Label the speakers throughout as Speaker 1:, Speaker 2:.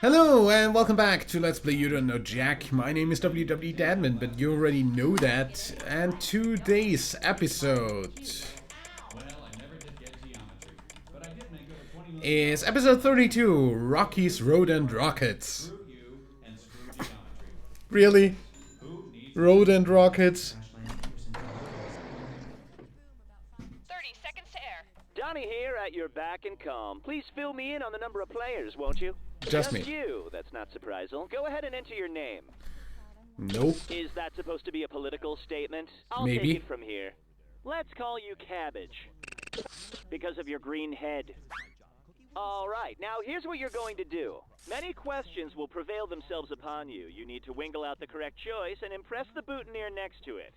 Speaker 1: Hello and welcome back to Let's Play You Don't Know Jack. My name is WWDadmin, but you already know that. And today's episode is episode 32, Rocky's Rodent Rockets. Really? Rodent Rockets?
Speaker 2: 30 seconds to air.
Speaker 3: Donnie here at your back and calm. Please fill me in on the number of players, won't you?
Speaker 1: Just me.
Speaker 3: You. That's not surprising. Go ahead and enter your name.
Speaker 1: Nope.
Speaker 3: Is that supposed to be a political statement? I'll
Speaker 1: Maybe.
Speaker 3: take it from here. Let's call you Cabbage. Because of your green head. Alright, now here's what you're going to do. Many questions will prevail themselves upon you. You need to wingle out the correct choice and impress the boutonniere next to it.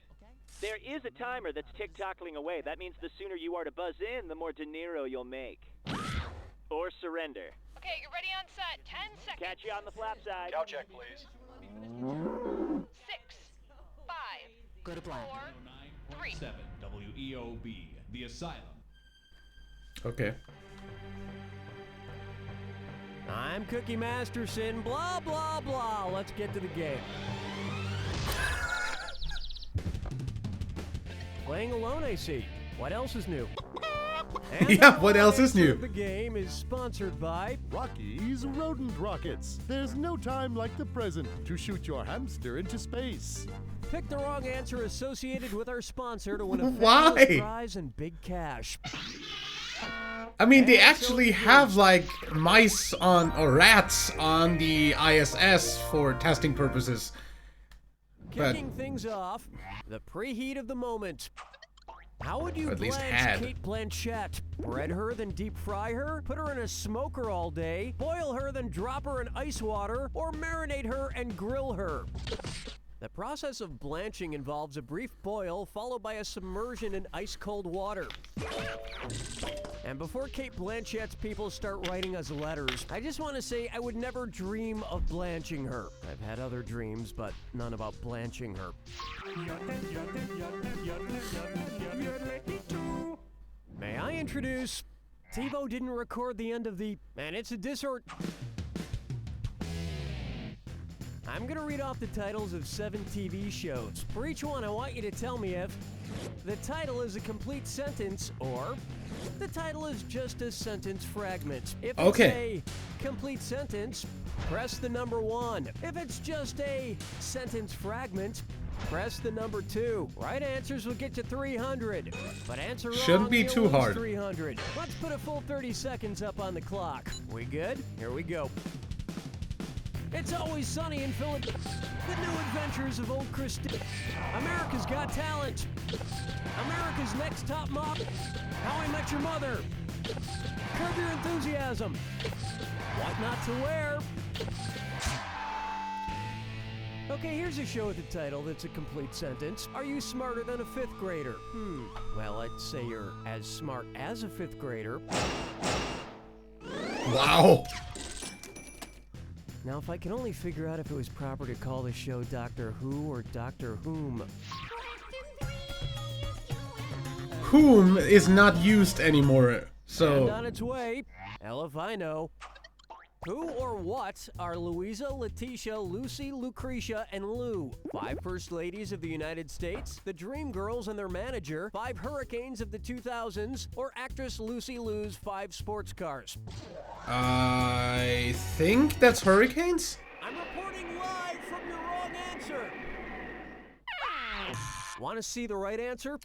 Speaker 3: There is a timer that's tick-tockling away. That means the sooner you are to buzz in, the more dinero you'll make. Or surrender.
Speaker 2: Okay, you're ready on set. 10 seconds.
Speaker 3: Catch you on the flap side.
Speaker 4: Cow check, please.
Speaker 2: 6, 5,
Speaker 5: Go to black.
Speaker 2: 4, 3.
Speaker 6: 7 WEOB, The Asylum.
Speaker 1: Okay.
Speaker 5: I'm Cookie Masterson, blah, blah, blah. Let's get to the game. Playing alone, I see. What else is new? And
Speaker 1: Yeah, what else is new?
Speaker 5: The game is sponsored by...
Speaker 7: Rocky's Rodent Rockets. There's no time like the present to shoot your hamster into space.
Speaker 5: Pick the wrong answer associated with our sponsor to win a
Speaker 1: Why?
Speaker 5: fabulous prize and big cash.
Speaker 1: I mean, they actually have like mice on, or rats on the ISS for testing purposes. But
Speaker 5: Kicking things off, the preheat of the moment. How would you
Speaker 1: Or at least
Speaker 5: blanch
Speaker 1: had.
Speaker 5: Kate Blanchett? Bread her, then deep fry her? Put her in a smoker all day? Boil her, then drop her in ice water? Or marinate her and grill her? The process of blanching involves a brief boil followed by a submersion in ice-cold water. And before Kate Blanchett's people start writing us letters, I just want to say I would never dream of blanching her. I've had other dreams, but none about blanching her. May I introduce... TiVo didn't record the end of the... And it's a I'm gonna read off the titles of 7 TV shows. For each one, I want you to tell me if the title is a complete sentence or the title is just a sentence fragment. If it's a complete sentence, press the number 1. If it's just a sentence fragment, press the number 2. Right answers will get you 300. But answer wrong,
Speaker 1: Shouldn't be
Speaker 5: you
Speaker 1: too
Speaker 5: lose
Speaker 1: hard.
Speaker 5: 300. Let's put a full 30 seconds up on the clock. We good? Here we go. It's Always Sunny in Philadelphia. The New Adventures of Old Christine. America's Got Talent. America's Next Top Model. How I Met Your Mother. Curb Your Enthusiasm. What Not to Wear. Okay, here's a show with a title that's a complete sentence. Are you smarter than a 5th grader? Well, I'd say you're as smart as a 5th grader.
Speaker 1: wow.
Speaker 5: Now, if I can only figure out if it was proper to call the show Doctor Who or Doctor Whom.
Speaker 1: Whom is not used anymore,
Speaker 5: And
Speaker 1: so...
Speaker 5: on its way. Hell if I know. Who or what are Louisa, Letitia, Lucy, Lucretia, and Lou? 5 First Ladies of the United States, the Dream Girls and their manager, 5 Hurricanes of the 2000s, or actress Lucy Liu's 5 sports cars?
Speaker 1: I think that's Hurricanes?
Speaker 5: I'm reporting live from your wrong answer. Want to see the right answer?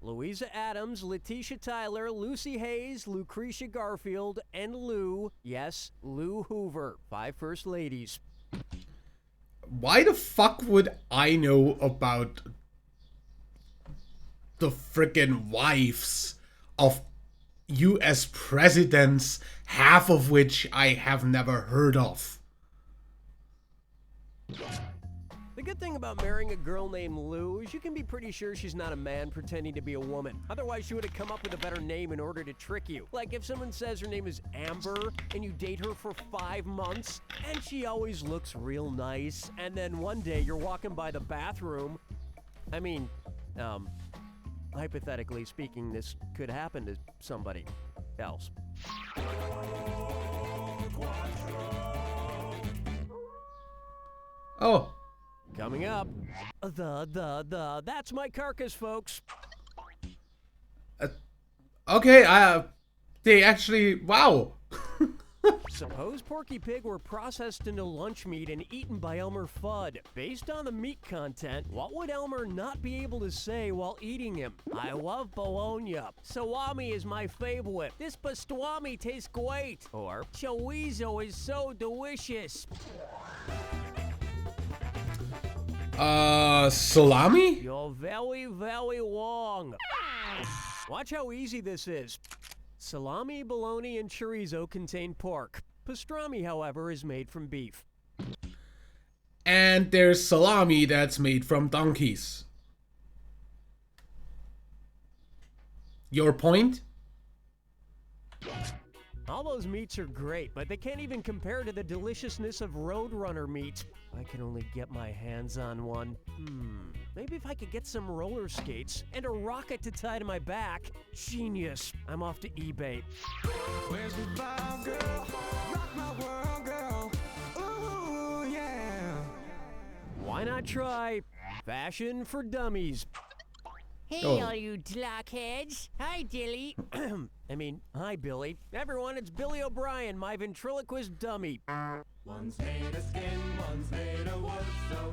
Speaker 5: Louisa Adams, Letitia Tyler, Lucy Hayes, Lucretia Garfield, and Lou, yes, Lou Hoover, 5 First Ladies.
Speaker 1: Why the fuck would I know about the frickin' wives of US presidents, half of which I have never heard of?
Speaker 5: The good thing about marrying a girl named Lou is you can be pretty sure she's not a man pretending to be a woman. Otherwise, she would have come up with a better name in order to trick you. Like if someone says her name is Amber and you date her for 5 months and she always looks real nice, and then one day you're walking by the bathroom. I mean, hypothetically speaking, this could happen to somebody else.
Speaker 1: Oh.
Speaker 5: Coming up, that's my carcass, folks.
Speaker 1: Okay, they actually, wow.
Speaker 5: Suppose Porky Pig were processed into lunch meat and eaten by Elmer Fudd. Based on the meat content, what would Elmer not be able to say while eating him? I love bologna. Salami is my favorite. This pastrami tastes great. Or, chorizo is so delicious.
Speaker 1: Salami?
Speaker 5: You're very, very wrong. Watch how easy this is. Salami, bologna, and chorizo contain pork. Pastrami, however, is made from beef.
Speaker 1: And there's salami that's made from donkeys. Your point?
Speaker 5: All those meats are great, but they can't even compare to the deliciousness of Roadrunner meat. I can only get my hands on one. Maybe if I could get some roller skates and a rocket to tie to my back. Genius. I'm off to eBay.
Speaker 4: Where's the vibe, girl? Rock my world, girl. Ooh, yeah.
Speaker 5: Why not try Fashion for Dummies? Hey,
Speaker 1: Oh.
Speaker 5: all you blockheads. Hi, Dilly. Hi, Billy. Everyone, it's Billy O'Brien, my ventriloquist dummy.
Speaker 4: One's made of skin, one's made of wood, so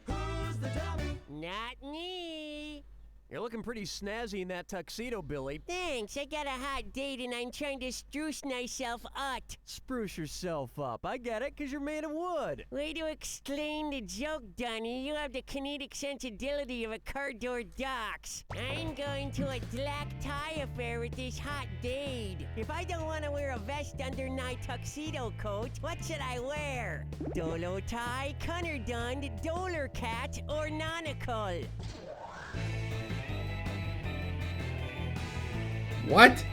Speaker 4: who's the dummy?
Speaker 5: Not me. You're looking pretty snazzy in that tuxedo, Billy. Thanks, I got a hot date and I'm trying to spruce myself up. Spruce yourself up. I get it, because you're made of wood. Way to explain the joke, Donnie. You have the kinetic sensibility of a car door docks. I'm going to a black tie affair with this hot date. If I don't want to wear a vest under my tuxedo coat, what should I wear? Dolo tie, Cunnerdund, Doler cat, or Nanacle?
Speaker 1: What?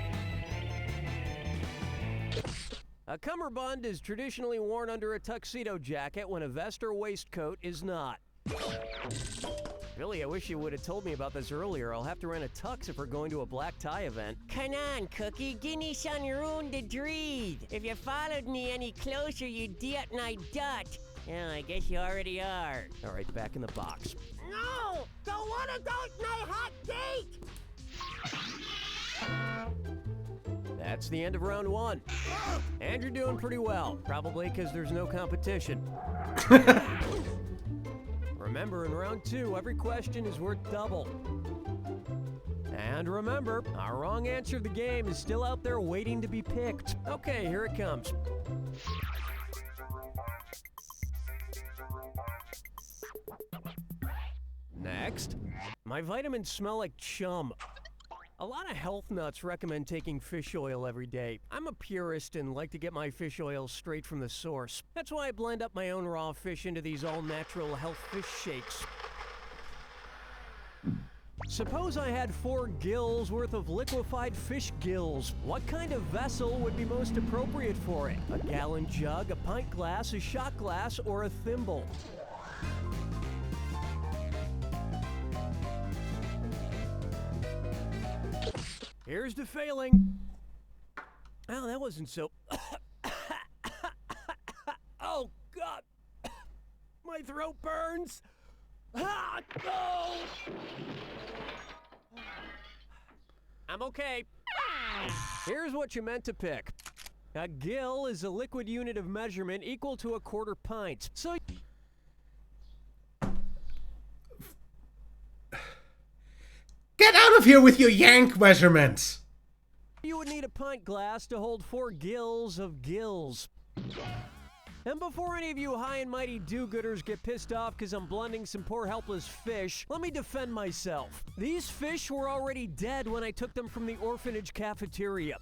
Speaker 5: A cummerbund is traditionally worn under a tuxedo jacket when a vest or waistcoat is not. Billy, I wish you would have told me about this earlier. I'll have to rent a tux if we're going to a black tie event. Come on, Cookie. Give me some room to breathe. If you followed me any closer, you'd get my dot. Yeah, I guess you already are. All right, back in the box. No! Don't want to go with my hot date! That's the end of round one. And you're doing pretty well, probably because there's no competition. Remember, in round two, every question is worth double. And remember, our wrong answer of the game is still out there waiting to be picked. Okay, here it comes. Next, my vitamins smell like chum. A lot of health nuts recommend taking fish oil every day. I'm a purist and like to get my fish oil straight from the source. That's why I blend up my own raw fish into these all-natural health fish shakes. Suppose I had 4 gills worth of liquefied fish gills. What kind of vessel would be most appropriate for it? A gallon jug, a pint glass, a shot glass, or a thimble? Here's the failing. Oh, that wasn't so... Oh, God. My throat burns. Ah, no. I'm okay. Here's what you meant to pick. A gill is a liquid unit of measurement equal to a quarter pint. So...
Speaker 1: Get out of here with your yank measurements!
Speaker 5: You would need a pint glass to hold 4 gills of gills. And before any of you high and mighty do-gooders get pissed off because I'm blending some poor helpless fish, let me defend myself. These fish were already dead when I took them from the orphanage cafeteria.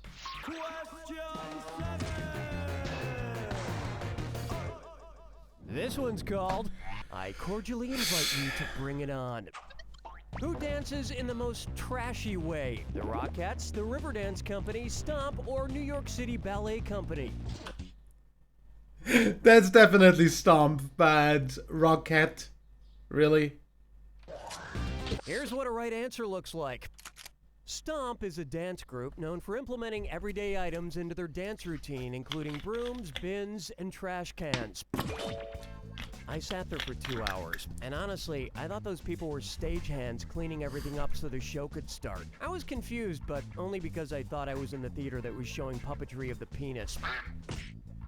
Speaker 5: This one's called, I cordially invite you to bring it on. Who dances in the most trashy way? The Rockettes, the Riverdance Company, Stomp, or New York City Ballet Company?
Speaker 1: That's definitely Stomp, bad Rocket. Really?
Speaker 5: Here's what a right answer looks like. Stomp is a dance group known for implementing everyday items into their dance routine, including brooms, bins, and trash cans. I sat there for 2 hours, and honestly, I thought those people were stagehands cleaning everything up so the show could start. I was confused, but only because I thought I was in the theater that was showing puppetry of the penis.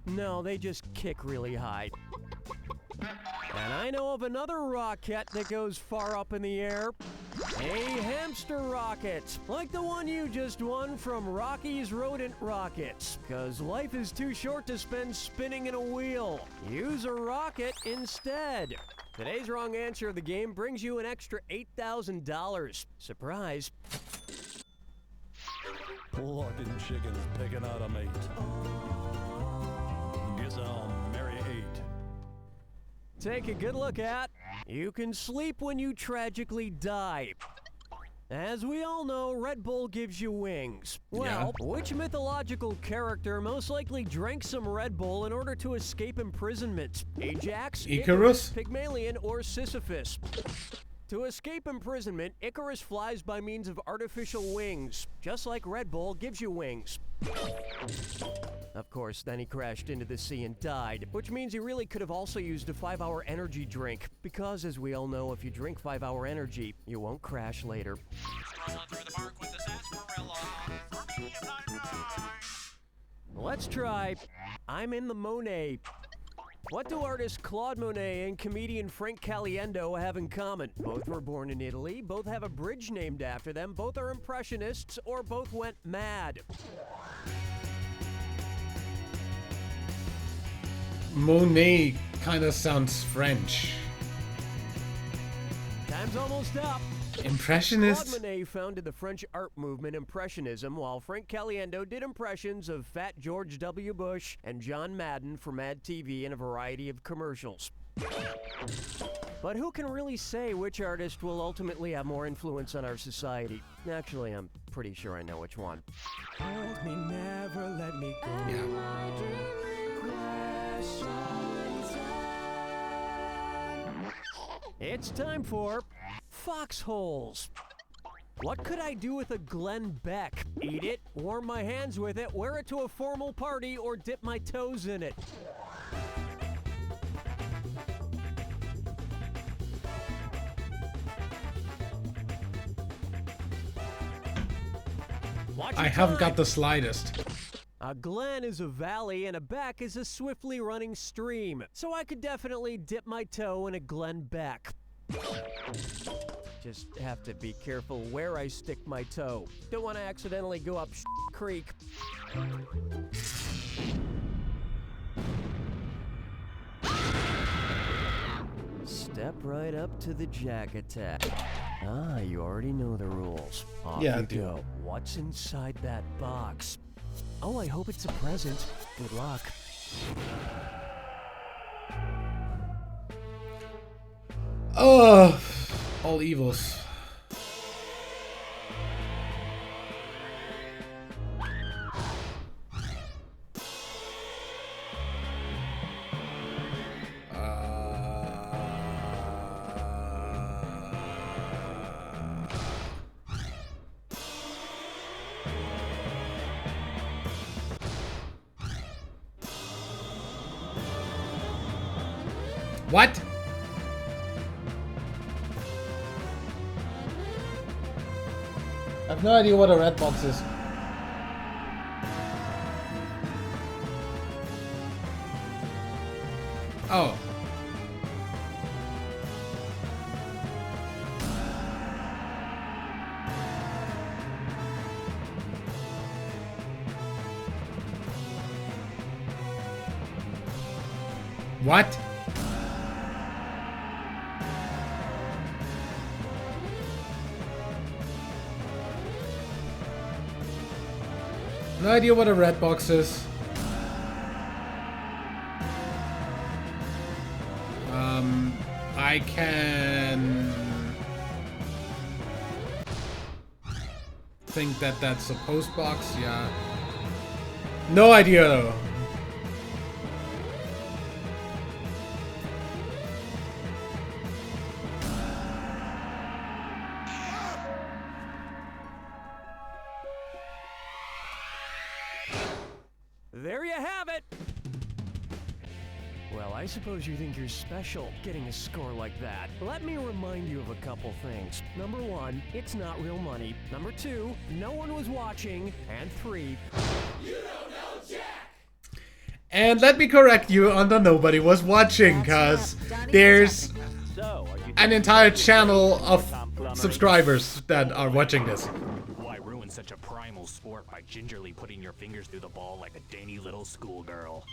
Speaker 5: No, they just kick really high. And I know of another rocket that goes far up in the air. A hamster rocket, like the one you just won from Rocky's Rodent Rockets. Cause life is too short to spend spinning in a wheel. Use a rocket instead. Today's wrong answer of the game brings you an extra $8,000. Surprise.
Speaker 8: Looking chickens picking out a mate. Guess I'll marry 8.
Speaker 5: Take a good look at. You can sleep when you tragically die. As we all know, Red Bull gives you wings. Well, which mythological character most likely drank some Red Bull in order to escape imprisonment? Ajax,
Speaker 1: Icarus?
Speaker 5: Pygmalion, or Sisyphus? To escape imprisonment, Icarus flies by means of artificial wings, just like Red Bull gives you wings. Of course, then he crashed into the sea and died, which means he really could have also used a 5-hour energy drink, because as we all know, if you drink 5-hour energy, you won't crash later. Let's try. I'm in the Monet. What do artist Claude Monet and comedian Frank Caliendo have in common? Both were born in Italy, both have a bridge named after them, both are impressionists, or both went mad.
Speaker 1: Monet kind of sounds French.
Speaker 5: Time's almost up.
Speaker 1: Impressionist?
Speaker 5: Claude Monet founded the French art movement Impressionism, while Frank Caliendo did impressions of Fat George W. Bush and John Madden for Mad TV in a variety of commercials. But who can really say which artist will ultimately have more influence on our society? Actually, I'm pretty sure I know which one.
Speaker 4: Hold me, never let me go.
Speaker 5: It's time for foxholes. What could I do with a Glenn Beck? Eat it, warm my hands with it, wear it to a formal party, or dip my toes in it?
Speaker 1: I haven't got the slightest.
Speaker 5: A glen is a valley and a beck is a swiftly running stream, so I could definitely dip my toe in a Glen Beck. Just have to be careful where I stick my toe. Don't want to accidentally go up creek. Step right up to the jack attack. Ah, you already know the rules. Off
Speaker 1: Yeah, I
Speaker 5: you
Speaker 1: do.
Speaker 5: go. What's inside that box? Oh, I hope it's a present. Good luck.
Speaker 1: Oh, all evils. What? I have no idea what a red box is. Oh. What? No idea what a red box is. I can think that that's a post box, yeah. No idea though.
Speaker 5: There you have it. Well, I suppose you think you're special, getting a score like that. Let me remind you of a couple things. Number 1, it's not real money. Number 2, no one was watching. And 3,
Speaker 1: And let me correct you on the nobody was watching, cause there's
Speaker 3: So, are you
Speaker 1: an entire channel of subscribers that are watching this.
Speaker 9: Why ruin such a primal sport by gingerly putting your fingers through the ball like a dainty little schoolgirl?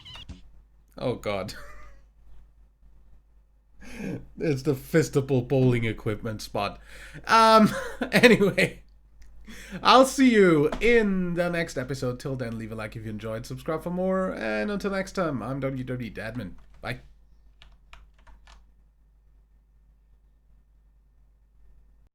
Speaker 1: Oh god. It's the fistable bowling equipment spot. Anyway. I'll see you in the next episode. Till then, leave a like if you enjoyed, subscribe for more, and until next time, I'm WW Dadman. Bye.